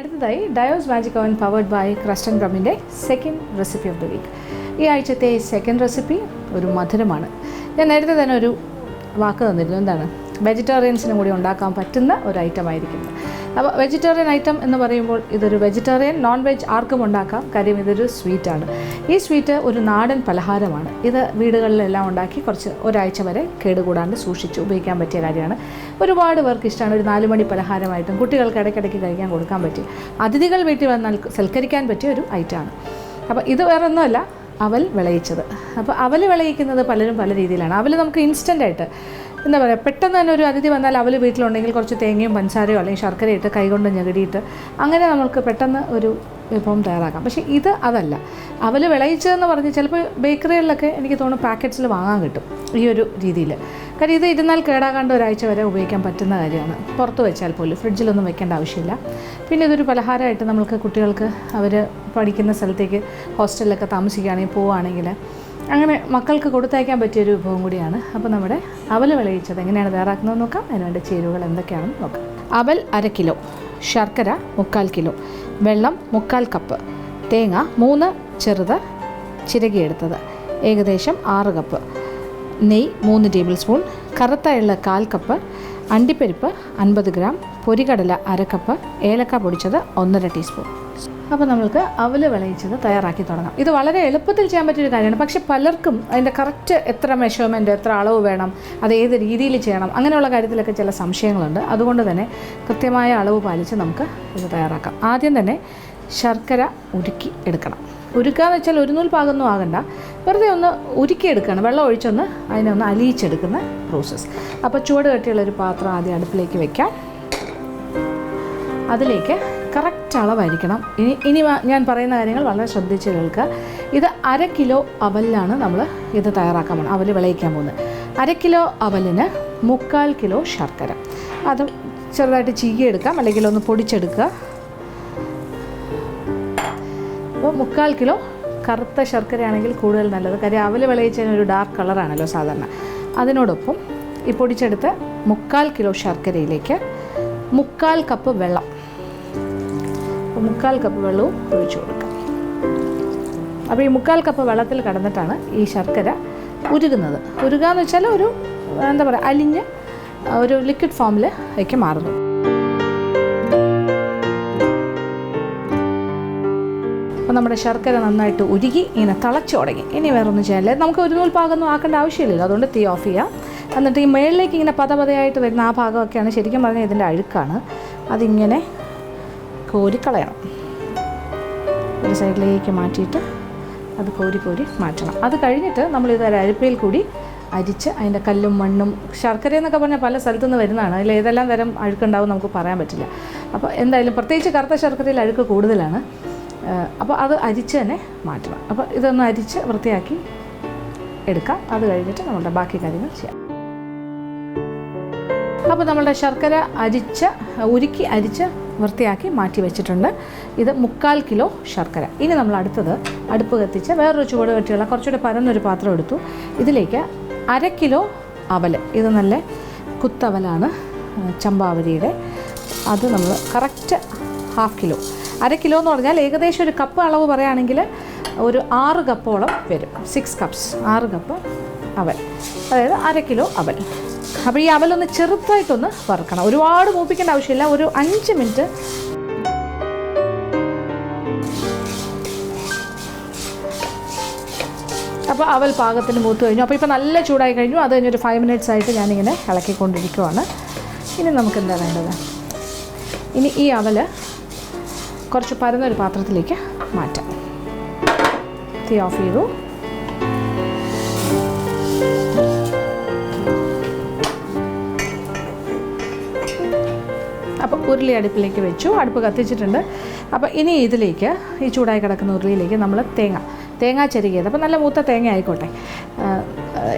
അടുത്തതായി ഡയോസ് magic oven powered by ക്രസ്റ്റൻ ബ്രമിൻ്റെ second recipe of the week. ഈ ആഴ്ചത്തെ സെക്കൻഡ് റെസിപ്പി ഒരു മധുരമാണ്. ഞാൻ നേരത്തെ തന്നെ ഒരു വാക്ക് തന്നിരുന്നു, എന്താണ്, വെജിറ്റേറിയൻസിനും കൂടി ഉണ്ടാക്കാൻ പറ്റുന്ന ഒരു ഐറ്റം ആയിരിക്കുന്നത്. അപ്പോൾ വെജിറ്റേറിയൻ ഐറ്റം എന്ന് പറയുമ്പോൾ ഇതൊരു വെജിറ്റേറിയൻ നോൺ വെജ് ആർക്കും ഉണ്ടാക്കാം, കാര്യം ഇതൊരു സ്വീറ്റാണ്. ഈ സ്വീറ്റ് ഒരു നാടൻ പലഹാരമാണ്. ഇത് വീടുകളിലെല്ലാം ഉണ്ടാക്കി ഒരാഴ്ച വരെ കേടുകൂടാണ്ട് സൂക്ഷിച്ച് ഉപയോഗിക്കാൻ പറ്റിയ കാര്യമാണ്. ഒരുപാട് പേർക്ക് ഇഷ്ടമാണ്. ഒരു 4 മണി പലഹാരമായിട്ടും കുട്ടികൾക്ക് ഇടയ്ക്കിടയ്ക്ക് കഴിക്കാൻ കൊടുക്കാൻ പറ്റി, അതിഥികൾ വീട്ടിൽ വന്നാൽ സൽക്കരിക്കാൻ പറ്റിയ ഒരു ഐറ്റമാണ്. അപ്പോൾ ഇത് വേറെ ഒന്നുമല്ല, അവൽ വിളയിച്ചത്. അപ്പോൾ അവൽ വിളയിക്കുന്നത് പലരും പല രീതിയിലാണ്. അവൽ നമുക്ക് ഇൻസ്റ്റൻ്റായിട്ട് എന്താ പറയുക, പെട്ടെന്ന് തന്നെ ഒരു അതിഥി വന്നാൽ അവൽ വീട്ടിലുണ്ടെങ്കിൽ കുറച്ച് തേങ്ങയും പഞ്ചസാരയോ അല്ലെങ്കിൽ ശർക്കരയിട്ട് കൈകൊണ്ട് ഞെകിടിയിട്ട് അങ്ങനെ നമുക്ക് പെട്ടെന്ന് ഒരു വിഭവം തയ്യാറാക്കാം. പക്ഷേ ഇത് അതല്ല. അവൽ വിളയിച്ചതെന്ന് പറഞ്ഞ് ചിലപ്പോൾ ബേക്കറികളിലൊക്കെ എനിക്ക് തോന്നുന്നു പാക്കറ്റ്സിൽ വാങ്ങാൻ കിട്ടും ഈ ഒരു രീതിയിൽ. കാര്യം ഇത് ഇരുന്നാൽ കേടാകാണ്ട് ഒരാഴ്ച വരെ ഉപയോഗിക്കാൻ പറ്റുന്ന കാര്യമാണ്. പുറത്ത് വെച്ചാൽ പോലും ഫ്രിഡ്ജിലൊന്നും വെക്കേണ്ട ആവശ്യമില്ല. പിന്നെ ഇതൊരു പലഹാരമായിട്ട് നമ്മൾക്ക് കുട്ടികൾക്ക് അവർ പഠിക്കുന്ന സ്ഥലത്തേക്ക് ഹോസ്റ്റലിലൊക്കെ താമസിക്കുകയാണെങ്കിൽ പോവുകയാണെങ്കിൽ അങ്ങനെ മക്കൾക്ക് കൊടുത്തയക്കാൻ പറ്റിയൊരു വിഭവം കൂടിയാണ്. അപ്പോൾ നമ്മുടെ അവൽ വിളയിച്ചത് എങ്ങനെയാണ് തയ്യാറാക്കുന്നതെന്ന് നോക്കാം. അതിനുവേണ്ട ചേരുവകൾ എന്തൊക്കെയാണെന്ന് നോക്കാം. അവൽ 1/2 കിലോ, ശർക്കര 3/4 കിലോ, വെള്ളം 3/4 കപ്പ്, തേങ്ങ 3 ചെറുത് ചിരകിയെടുത്തത്, ഏകദേശം 6 കപ്പ്, നെയ്യ് 3 ടേബിൾ സ്പൂൺ, കറുത്ത എള്ള് 1/4 കപ്പ്, അണ്ടിപ്പരിപ്പ് 50 ഗ്രാം, പൊരിക്കടല 1/2 കപ്പ്, ഏലക്ക പൊടിച്ചത് 1/2 ടീസ്പൂൺ. അപ്പോൾ നമുക്ക് അവൽ വിളയിച്ചത് തയ്യാറാക്കി തുടങ്ങാം. ഇത് വളരെ എളുപ്പത്തിൽ ചെയ്യാൻ പറ്റിയൊരു കാര്യമാണ്. പക്ഷേ പലർക്കും അതിൻ്റെ കറക്റ്റ് എത്ര മെഷർമെൻറ്റ്, എത്ര അളവ് വേണം, അത് ഏത് രീതിയിൽ ചെയ്യണം, അങ്ങനെയുള്ള കാര്യത്തിലൊക്കെ ചില സംശയങ്ങളുണ്ട്. അതുകൊണ്ട് തന്നെ കൃത്യമായ അളവ് പാലിച്ച് നമുക്ക് ഇത് തയ്യാറാക്കാം. ആദ്യം തന്നെ ശർക്കര ഉരുക്കി എടുക്കണം. ഉരുക്കാന്ന് വെച്ചാൽ ഒരു നൂൽ പാകൊന്നും ആകണ്ട, വെറുതെ ഒന്ന് ഉരുക്കിയെടുക്കണം. വെള്ളം ഒഴിച്ചൊന്ന് അതിനെ ഒന്ന് അലിയിച്ചെടുക്കുന്ന പ്രോസസ്സ്. അപ്പോൾ ചുവട് കട്ടിയുള്ളൊരു പാത്രം ആദ്യം അടുപ്പിലേക്ക് വെക്കാം. അതിലേക്ക് കറക്റ്റ് അളവായിരിക്കണം. ഇനി ഞാൻ പറയുന്ന കാര്യങ്ങൾ വളരെ ശ്രദ്ധിച്ച് കേൾക്കുക. ഇത് 1/2 കിലോ അവലിലാണ് നമ്മൾ ഇത് തയ്യാറാക്കാൻ പോകുന്നത്, അവൽ വിളയിക്കാൻ പോകുന്നത്. 1/2 കിലോ അവലിന് 3/4 കിലോ ശർക്കര. അത് ചെറുതായിട്ട് ചീകിയെടുക്കാം, അല്ലെങ്കിൽ ഒന്ന് പൊടിച്ചെടുക്കുക. അപ്പോൾ 3/4 കിലോ കറുത്ത ശർക്കരയാണെങ്കിൽ കൂടുതൽ നല്ലത്, കാര്യം അവൽ വിളയിച്ചതിന് ഒരു ഡാർക്ക് കളറാണല്ലോ സാധാരണ. അതിനോടൊപ്പം ഈ പൊടിച്ചെടുത്ത് 3/4 കിലോ ശർക്കരയിലേക്ക് 3/4 കപ്പ് വെള്ളം, 3/4 കപ്പ് വെള്ളവും ഒഴിച്ചു കൊടുക്കാം. അപ്പോൾ ഈ 3/4 കപ്പ് വെള്ളത്തിൽ കടന്നിട്ടാണ് ഈ ശർക്കര ഉരുകുന്നത്. ഉരുകാന്ന് വെച്ചാൽ ഒരു എന്താ പറയുക, അലിഞ്ഞ് ഒരു ലിക്വിഡ് ഫോമിലേക്ക് മാറുന്നു. അപ്പോൾ നമ്മുടെ ശർക്കര നന്നായിട്ട് ഉരുകി ഇങ്ങനെ തിളച്ചു തുടങ്ങി. ഇനി വേറൊന്നും ചെയ്യാനില്ല. നമുക്ക് ഒരു നൂൽ പാകമൊന്നും ആക്കേണ്ട ആവശ്യമില്ലല്ലോ, അതുകൊണ്ട് തീ ഓഫ് ചെയ്യാം. എന്നിട്ട് ഈ മേളിലേക്ക് ഇങ്ങനെ പതപതയായിട്ട് വരുന്ന ആ ഭാഗമൊക്കെയാണ് ശരിക്കും പറഞ്ഞാൽ ഇതിൻ്റെ അഴുക്കാണ്. അതിങ്ങനെ കോരിക്കളയണം. ഒരു സൈഡിലേക്ക് മാറ്റിയിട്ട് അത് കോരി മാറ്റണം. അത് കഴിഞ്ഞിട്ട് നമ്മളിത് അരിപ്പയിൽ കൂടി അരിച്ച് അതിൻ്റെ കല്ലും മണ്ണും, ശർക്കര എന്നൊക്കെ പറഞ്ഞാൽ പല സ്ഥലത്തു നിന്ന് വരുന്നതാണ്, അതിൽ ഏതെല്ലാം തരം അഴുക്കുണ്ടാവും നമുക്ക് പറയാൻ പറ്റില്ല. അപ്പോൾ എന്തായാലും പ്രത്യേകിച്ച് കറുത്ത ശർക്കരയിൽ അഴുക്ക് കൂടുതലാണ്. അപ്പോൾ അത് അരിച്ച് തന്നെ മാറ്റണം. അപ്പോൾ ഇതൊന്ന് അരിച്ച് വൃത്തിയാക്കി എടുക്കാം. അത് കഴിഞ്ഞിട്ട് നമ്മളുടെ ബാക്കി കാര്യങ്ങൾ ചെയ്യാം. അപ്പോൾ നമ്മളുടെ ശർക്കര ഉരുക്കി അരിച്ച് വൃത്തിയാക്കി മാറ്റി വെച്ചിട്ടുണ്ട്. ഇത് 3/4 കിലോ ശർക്കര. ഇനി നമ്മൾ അടുത്തത് അടുപ്പ് കത്തിച്ച് വേറൊരു ചുവട് കട്ടിയുള്ള കുറച്ചുകൂടെ പരന്നൊരു പാത്രം എടുത്തു. ഇതിലേക്ക് 1/2 കിലോ അവൽ, ഇത് നല്ല കുത്തവലാണ്, ചമ്പാവരിയുടെ. അത് നമ്മൾ കറക്റ്റ് 1/2 കിലോ. 1/2 കിലോ എന്ന് പറഞ്ഞാൽ ഏകദേശം ഒരു കപ്പ് അളവ് പറയുകയാണെങ്കിൽ ഒരു 6 കപ്പോളം വരും. 6 കപ്സ്, 6 കപ്പ് അവൽ, അതായത് 1/2 കിലോ അവൽ. അപ്പോൾ ഈ അവലൊന്ന് ചെറുതായിട്ടൊന്ന് വറുക്കണം. ഒരുപാട് മൂപ്പിക്കേണ്ട ആവശ്യമില്ല, ഒരു 5 മിനിറ്റ്. അപ്പോൾ അവൽ പാകത്തിന് മൂത്ത് കഴിഞ്ഞു. അപ്പോൾ ഇപ്പോൾ നല്ല ചൂടായി കഴിഞ്ഞു. അത് കഴിഞ്ഞൊരു 5 മിനിറ്റ്സ് ആയിട്ട് ഞാനിങ്ങനെ ഇളക്കിക്കൊണ്ടിരിക്കുവാണ്. ഇനി നമുക്ക് എന്താ വേണ്ടത്? ഇനി ഈ അവൽ കുറച്ച് പരന്നൊരു പാത്രത്തിലേക്ക് മാറ്റാം. തീ ഓഫ് ചെയ്തു. അപ്പോൾ ഉരുളി അടുപ്പിലേക്ക് വെച്ചു, അടുപ്പ് കത്തിച്ചിട്ടുണ്ട്. അപ്പോൾ ഇനി ഇതിലേക്ക്, ഈ ചൂടായി കിടക്കുന്ന ഉരുളിയിലേക്ക് നമ്മൾ തേങ്ങ ചെരുകിയത്, അപ്പോൾ നല്ല മൂത്ത തേങ്ങ ആയിക്കോട്ടെ,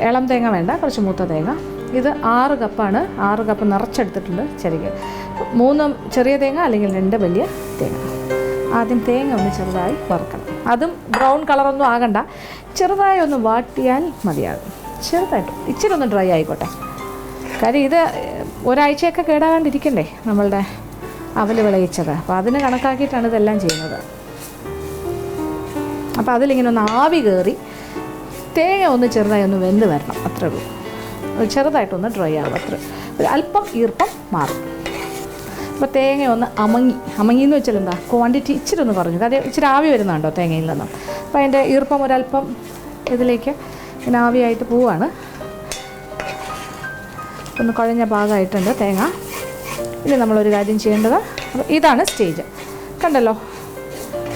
ഇളം തേങ്ങ വേണ്ട, കുറച്ച് മൂത്ത തേങ്ങ. ഇത് 6 കപ്പാണ്. 6 കപ്പ് നിറച്ചെടുത്തിട്ടുണ്ട് ചെരുകിയത്. 3 ചെറിയ തേങ്ങ അല്ലെങ്കിൽ 2 വലിയ തേങ്ങ. ആദ്യം തേങ്ങ ഒന്ന് ചെറുതായി വറുക്കണം. അതും ബ്രൗൺ കളറൊന്നും ആകണ്ട, ചെറുതായി ഒന്ന് വാട്ടിയാൽ മതിയാകും. ചെറുതായിട്ട് ഇച്ചിരി ഒന്ന് ഡ്രൈ ആയിക്കോട്ടെ, കാര്യം ഇത് ഒരാഴ്ചയൊക്കെ കേടാകാണ്ടിരിക്കണ്ടേ നമ്മളുടെ അവൽ വിളയിച്ചത്. അപ്പോൾ അതിന് കണക്കാക്കിയിട്ടാണ് ഇതെല്ലാം ചെയ്യുന്നത്. അപ്പോൾ അതിലിങ്ങനെ ഒന്ന് ആവി കയറി തേങ്ങ ഒന്ന് ചെറുതായി ഒന്ന് വെന്ത് വരണം, അത്രേ ഉള്ളൂ. ചെറുതായിട്ടൊന്ന് ഡ്രൈ ആവും, അത്ര ഒരു അല്പം ഈർപ്പം മാറും. അപ്പോൾ തേങ്ങ ഒന്ന് അമങ്ങി എന്ന് വെച്ചാൽ എന്താ, ക്വാണ്ടിറ്റി ഇച്ചിരി ഒന്ന് കുറഞ്ഞു. കാര്യം ഇച്ചിരി ആവി വരുന്നുണ്ടോ തേങ്ങയിൽ നിന്നും. അപ്പോൾ അതിൻ്റെ ഈർപ്പം ഒരല്പം ഇതിലേക്ക് ഇങ്ങനെ ആവിയായിട്ട് പോവാണ്. ഒന്ന് കുഴഞ്ഞ ഭാഗമായിട്ടുണ്ട് തേങ്ങ. ഇനി നമ്മളൊരു കാര്യം ചെയ്യേണ്ടത്, അപ്പോൾ ഇതാണ് സ്റ്റേജ്. കണ്ടല്ലോ,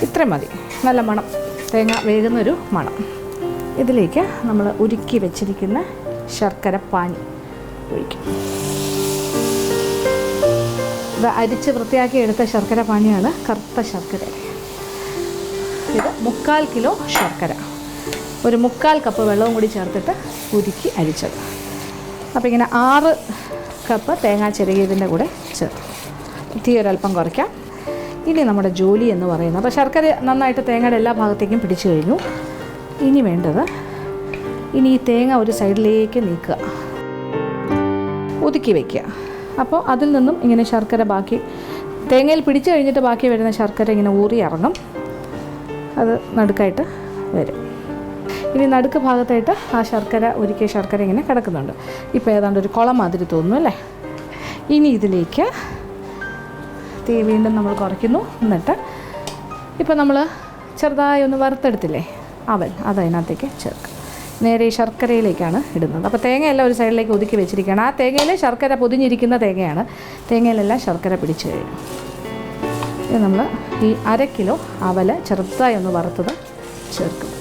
ഇത്രയും മതി. നല്ല മണം, തേങ്ങ വേകുന്നൊരു മണം. ഇതിലേക്ക് നമ്മൾ ഉരുക്കി വെച്ചിരിക്കുന്ന ശർക്കര പാനി ഒഴിക്കും. ഇത് അരിച്ച് വൃത്തിയാക്കി എടുത്ത ശർക്കര പാനിയാണ്, കറുത്ത ശർക്കര. ഇത് 3/4 കിലോ ശർക്കര, ഒരു 3/4 കപ്പ് വെള്ളവും കൂടി ചേർത്തിട്ട് ഉരുക്കി അരിച്ചത്. അപ്പോൾ ഇങ്ങനെ 6 കപ്പ് തേങ്ങ ചിരകിയതിൻ്റെ കൂടെ ചേർത്ത് തീ ഒരല്പം കുറയ്ക്കാം. ഇനി നമ്മുടെ ജോലി എന്ന് പറയുന്നത്, അപ്പോൾ ശർക്കര നന്നായിട്ട് തേങ്ങയുടെ എല്ലാ ഭാഗത്തേക്കും പിടിച്ചു കഴിഞ്ഞു. ഇനി വേണ്ടത്, ഇനി ഈ തേങ്ങ ഒരു സൈഡിലേക്ക് നീക്കുക, ഒതുക്കി വയ്ക്കുക. അപ്പോൾ അതിൽ നിന്നും ഇങ്ങനെ ശർക്കര ബാക്കി തേങ്ങയിൽ പിടിച്ചു കഴിഞ്ഞിട്ട് ബാക്കി വരുന്ന ശർക്കര ഇങ്ങനെ ഊറി ഇറങ്ങും, അത് നടുക്കായിട്ട് വരും. ഇനി നടുക്ക് ഭാഗത്തായിട്ട് ആ ശർക്കര, ഒരുക്കിയ ശർക്കര ഇങ്ങനെ കിടക്കുന്നുണ്ട്. ഇപ്പോൾ ഏതാണ്ട് ഒരു കുളം മാതിരി തോന്നുന്നു അല്ലേ. ഇനി ഇതിലേക്ക് തീ വീണ്ടും നമ്മൾ കുറയ്ക്കുന്നു. എന്നിട്ട് ഇപ്പോൾ നമ്മൾ ചെറുതായി ഒന്ന് വറുത്തെടുത്തില്ലേ അവൽ, അതതിനകത്തേക്ക് ചേർക്കുക. നേരെ ഈ ശർക്കരയിലേക്കാണ് ഇടുന്നത്. അപ്പോൾ തേങ്ങയെല്ലാം ഒരു സൈഡിലേക്ക് ഒതുക്കി വെച്ചിരിക്കുകയാണ്. ആ തേങ്ങയിൽ ശർക്കര പൊതിഞ്ഞിരിക്കുന്ന തേങ്ങയാണ്. തേങ്ങയിലെല്ലാം ശർക്കര പിടിച്ചു കഴിഞ്ഞു. ഇത് നമ്മൾ ഈ 1/2 കിലോ അവൽ ചെറുതായി ഒന്ന് വറുത്തത് ചേർക്കും.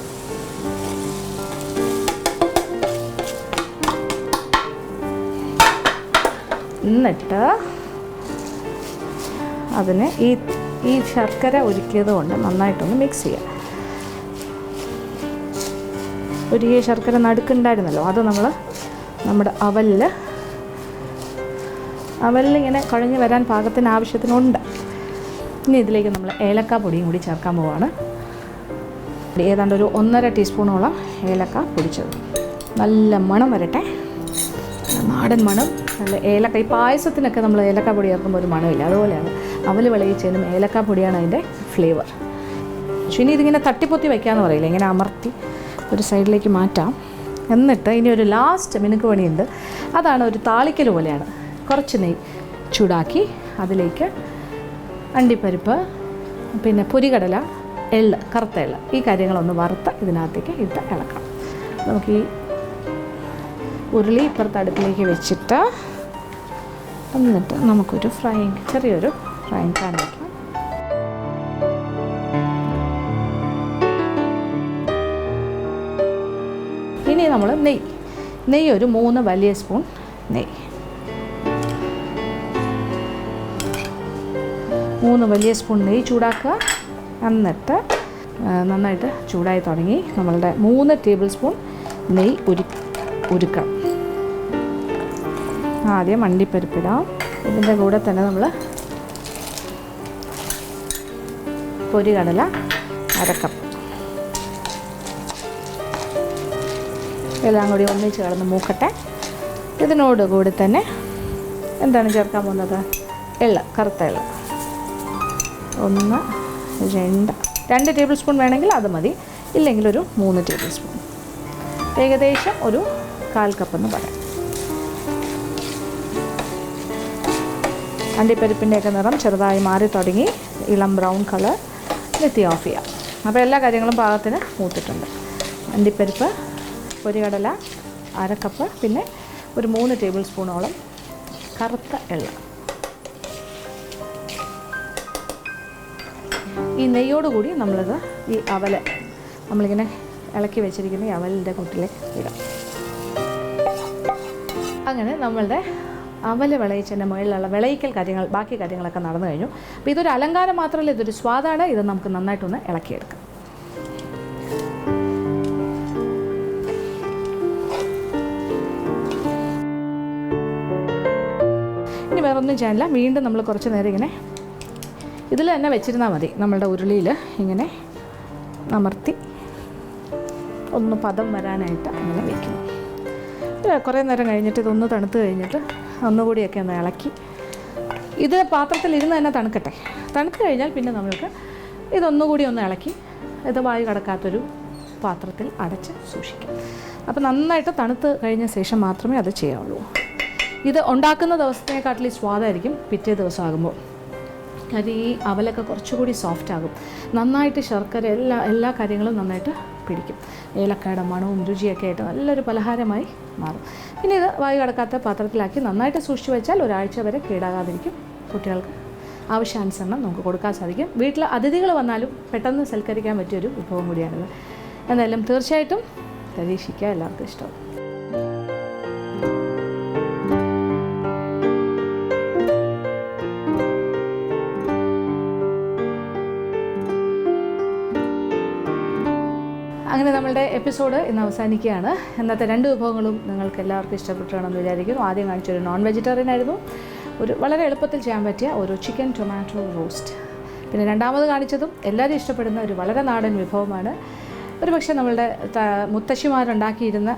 എന്നിട്ട് അതിന് ഈ ശർക്കര ഉരുക്കിയത് കൊണ്ട് നന്നായിട്ടൊന്ന് മിക്സ് ചെയ്യുക. ഉരുകിയ ശർക്കര നടുക്കുണ്ടായിരുന്നല്ലോ, അത് നമ്മുടെ അവലിങ്ങനെ കുഴഞ്ഞ് വരാൻ പാകത്തിന് ആവശ്യത്തിനുണ്ട്. ഇനി ഇതിലേക്ക് നമ്മൾ ഏലക്ക പൊടിയും കൂടി ചേർക്കാൻ പോവുകയാണ്. ഏതാണ്ട് ഒരു 1.5 ടീസ്പൂണോളം ഏലക്ക പൊടിച്ചത്. നല്ല മണം വരട്ടെ, നാടൻ മണം. നല്ല ഏലക്ക, ഈ പായസത്തിനൊക്കെ നമ്മൾ ഏലക്ക പൊടി ചേർക്കുമ്പോൾ ഒരു മണമില്ല, അതുപോലെയാണ് അവൽ വിളയിച്ചതിനും ഏലക്ക പൊടിയാണ് അതിൻ്റെ ഫ്ലേവർ. പക്ഷേ ഇനി ഇതിങ്ങനെ തട്ടിപ്പൊത്തി വയ്ക്കാമെന്ന് പറയില്ല, ഇങ്ങനെ അമർത്തി ഒരു സൈഡിലേക്ക് മാറ്റാം. എന്നിട്ട് ഇനി ഒരു ലാസ്റ്റ് മിനുക്ക് പണിയുണ്ട്. അതാണ് ഒരു താളിക്കൽ പോലെയാണ്. കുറച്ച് നെയ്യ് ചൂടാക്കി അതിലേക്ക് അണ്ടിപ്പരിപ്പ്, പിന്നെ പൊരികടല, എള്ള്, കറുത്ത എള്ള്, ഈ കാര്യങ്ങളൊന്ന് വറുത്ത് ഇതിനകത്തേക്ക് ഇട്ട് ഇളക്കാം. നമുക്ക് ഈ ഉരുളി ഇപ്പുറത്ത് അടുപ്പിലേക്ക് വെച്ചിട്ട് എന്നിട്ട് നമുക്കൊരു ചെറിയൊരു ഫ്രൈങ് പാൻ വയ്ക്കാം. ഇനി നമ്മൾ നെയ്യ് ഒരു 3 വലിയ സ്പൂൺ നെയ്യ്, 3 വലിയ സ്പൂൺ നെയ്യ് ചൂടാക്കുക. എന്നിട്ട് നന്നായിട്ട് ചൂടായി തുടങ്ങി നമ്മളുടെ 3 ടേബിൾ സ്പൂൺ നെയ്യ് ഉരുക്കണം. ആദ്യം അണ്ടിപ്പരിപ്പിടാം. ഇതിൻ്റെ കൂടെ തന്നെ നമ്മൾ പൊരികടല 1/2 കപ്പ്, എല്ലാം കൂടി ഒന്നിച്ച് കിടന്ന് മൂക്കട്ടെ. ഇതിനോട് കൂടി തന്നെ എന്താണ് ചേർക്കാൻ പോകുന്നത്, എള്ള്, കറുത്ത എള്ള് 1, 2 ടേബിൾ സ്പൂൺ വേണമെങ്കിൽ അത് മതി, ഇല്ലെങ്കിൽ ഒരു 3 ടേബിൾ സ്പൂൺ, ഏകദേശം ഒരു 1/4 കപ്പ് എന്ന് പറയാം. അണ്ടിപ്പരിപ്പിൻ്റെയൊക്കെ നിറം ചെറുതായി മാറി തുടങ്ങി, ഇളം ബ്രൗൺ കളർ. തീ ഓഫ് ചെയ്യാം. അപ്പോൾ എല്ലാ കാര്യങ്ങളും പാകത്തിന് മൂത്തിട്ടുണ്ട്. അണ്ടിപ്പരിപ്പ്, പൊരികടല 1/2 കപ്പ്, പിന്നെ ഒരു 3 ടേബിൾ സ്പൂണോളം കറുത്ത എള്ള്. ഈ നെയ്യോടുകൂടി നമ്മളിത് ഈ അവല് നമ്മളിങ്ങനെ ഇളക്കി വെച്ചിരിക്കുന്ന ഈ അവലിൻ്റെ കൂട്ടിലേക്ക് ഇടാം. അങ്ങനെ നമ്മളുടെ അവൽ വിളയിച്ചതിൻ്റെ മുകളിലുള്ള വിളയിക്കൽ കാര്യങ്ങൾ, ബാക്കി കാര്യങ്ങളൊക്കെ നടന്നു കഴിഞ്ഞു. അപ്പോൾ ഇതൊരു അലങ്കാരം മാത്രമല്ല, ഇതൊരു സ്വാദാണ്. ഇത് നമുക്ക് നന്നായിട്ടൊന്ന് ഇളക്കിയെടുക്കാം. ഇനി വേറൊന്നും ചെയ്യാനില്ല. വീണ്ടും നമ്മൾ കുറച്ച് നേരം ഇങ്ങനെ ഇതിൽ തന്നെ വെച്ചിരുന്നാൽ മതി. നമ്മളുടെ ഉരുളിയിൽ ഇങ്ങനെ അമർത്തി ഒന്ന് പദം വരാനായിട്ട് അങ്ങനെ വയ്ക്കണം. കുറേ നേരം കഴിഞ്ഞിട്ട് ഇതൊന്ന് തണുത്ത് കഴിഞ്ഞിട്ട് ഒന്നുകൂടിയൊക്കെ ഒന്ന് ഇളക്കി ഇത് പാത്രത്തിൽ ഇരുന്ന് തന്നെ തണുക്കട്ടെ. തണുത്ത് കഴിഞ്ഞാൽ പിന്നെ നമ്മൾക്ക് ഇതൊന്നുകൂടി ഒന്ന് ഇളക്കി ഇത് വായു കടക്കാത്തൊരു പാത്രത്തിൽ അടച്ച് സൂക്ഷിക്കാം. അപ്പോൾ നന്നായിട്ട് തണുത്ത് കഴിഞ്ഞ ശേഷം മാത്രമേ അത് ചെയ്യാവുള്ളൂ. ഇത് ഉണ്ടാക്കുന്ന ദിവസത്തിനെക്കാട്ടിലും സ്വാദായിരിക്കും പിറ്റേ ദിവസം ആകുമ്പോൾ. കാര്യം ഈ അവലൊക്കെ കുറച്ചുകൂടി സോഫ്റ്റ് ആകും. നന്നായിട്ട് ശർക്കര എല്ലാ കാര്യങ്ങളും നന്നായിട്ട് പിടിക്കും. ഏലക്കായുടെ മണവും രുചിയൊക്കെ ആയിട്ട് നല്ലൊരു പലഹാരമായി മാറും. പിന്നെ ഇത് വായു കടക്കാത്ത പാത്രത്തിലാക്കി നന്നായിട്ട് സൂക്ഷിച്ച് വെച്ചാൽ ഒരാഴ്ച വരെ കേടാകാതിരിക്കും. കുട്ടികൾക്ക് ആവശ്യാനുസരണം നമുക്ക് കൊടുക്കാൻ സാധിക്കും. വീട്ടിൽ അതിഥികൾ വന്നാലും പെട്ടെന്ന് സൽക്കരിക്കാൻ പറ്റിയൊരു വിഭവം കൂടിയാണിത്. എന്തായാലും തീർച്ചയായിട്ടും പരീക്ഷിക്കുക, എല്ലാവർക്കും ഇഷ്ടം. അങ്ങനെ നമ്മളുടെ എപ്പിസോഡ് ഇന്ന് അവസാനിക്കുകയാണ്. ഇന്നത്തെ 2 വിഭവങ്ങളും നിങ്ങൾക്ക് എല്ലാവർക്കും ഇഷ്ടപ്പെട്ടാണെന്ന് വിചാരിക്കുന്നു. ആദ്യം കാണിച്ചൊരു നോൺ വെജിറ്റേറിയൻ ആയിരുന്നു, ഒരു വളരെ എളുപ്പത്തിൽ ചെയ്യാൻ പറ്റിയ ഒരു ചിക്കൻ ടൊമാറ്റോ റോസ്റ്റ്. പിന്നെ രണ്ടാമത് കാണിച്ചതും എല്ലാവരും ഇഷ്ടപ്പെടുന്ന ഒരു വളരെ നാടൻ വിഭവമാണ്. ഒരു പക്ഷേ നമ്മളുടെ മുത്തശ്ശിമാരുണ്ടാക്കിയിരുന്ന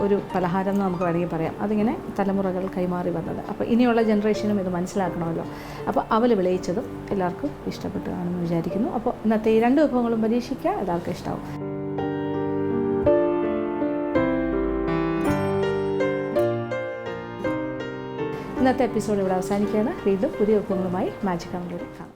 ഒരു പലഹാരം എന്ന് നമുക്ക് വേണമെങ്കിൽ പറയാം. അതിങ്ങനെ തലമുറകൾ കൈമാറി വന്നത്. അപ്പോൾ ഇനിയുള്ള ജനറേഷനും ഇത് മനസ്സിലാക്കണമല്ലോ. അപ്പോൾ അവൽ വിളയിച്ചതും എല്ലാവർക്കും ഇഷ്ടപ്പെട്ടു കാണുമെന്ന് വിചാരിക്കുന്നു. അപ്പോൾ ഇന്നത്തെ ഈ 2 വിഭവങ്ങളും പരീക്ഷിക്കുക, എല്ലാവർക്കും ഇഷ്ടമാവും. ഇന്നത്തെ എപ്പിസോഡ് ഇവിടെ അവസാനിക്കുകയാണ്. വീണ്ടും പുതിയ വിഭവങ്ങളുമായി മാജിക് അവനിലൂടെ കാണാം.